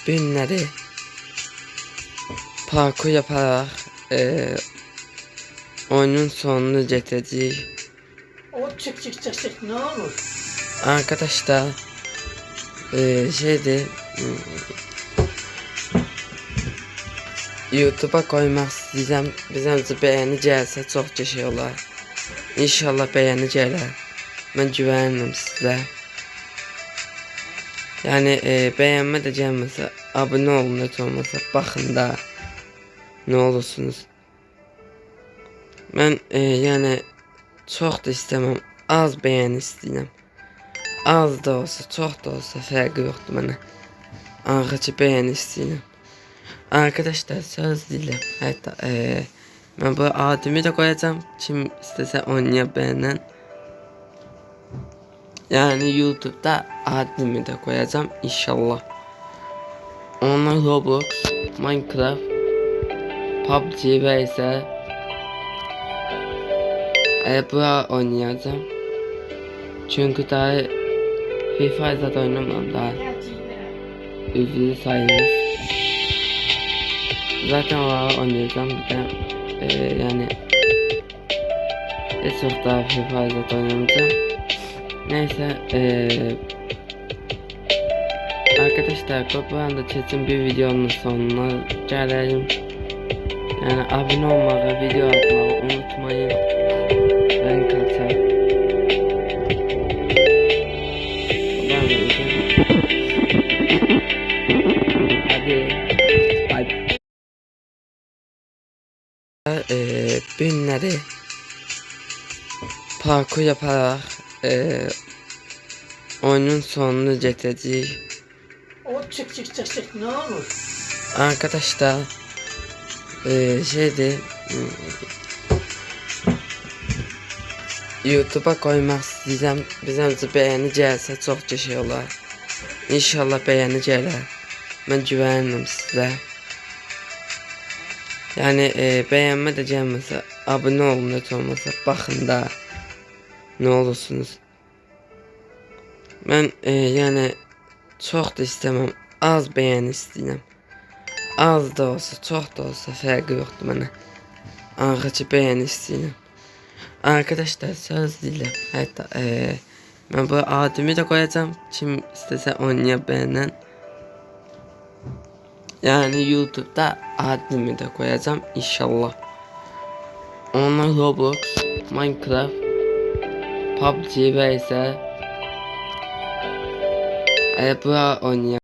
Günleri parkur yaparak oyunun sonunu getirdik. O çık ne olur? Arkadaşlar şeydi YouTube'a koymak istəyirəm. Bizimcə beğeni gəlsə çox şey olar. İnşallah beğeni gələr. Mən güvənirəm sizə. Yani beğenme de gelmese, abone olun hiç olmasa, bakın da ne olursunuz. Ben yani çok da istemem, az beğeni istəyirəm. Az da olsa, çok da olsa farkı yoktu bana. Ağaçı beğeni istəyirəm. Arkadaşlar söz dilem. Hatta ben bu adımı da koyacağım. Kim istese oynayabilir. Yani YouTube'da adımı da koyacağım inşallah. Onlar Roblox, Minecraft, PUBG ve ise bura oynayacağım. Çünkü daha FIFA zaten oynamam daha. Üzülü sayılır. Zaten o oynayacağım bir de yani çok daha FIFA zaten oynamayacağım. Neyse arkadaşlar bu anda çetin bir videonun sonuna gelelim. Yani abone olmayı, video atmayı unutmayın. Ben kaçar. Hadi. Günleri parkur yaparak oyunun sonunu getirdik. O çık ne olur? Arkadaşlar şeydi YouTube'a koymak istəyirəm. Bizimcə beğeni gəlsə çox şey olar. İnşallah beğeni gələr. Mən güvənirəm sizə. Yani beğenme de gelmese, abone olun hiç olmasa, bakın da ne olursunuz. Ben yani çok da istemem, az beğeni istəyirəm. Az da olsa, çok da olsa farkı yoktu bana. Ağaçı beğeni istəyirəm. Arkadaşlar söz dilem. Hatta ben bu adımı da koyacağım. Kim istese oynayabilir. Yani YouTube'da adımı da koyacağım inşallah. Onlar Roblox, Minecraft, PUBG ve ise bura oynayacağım.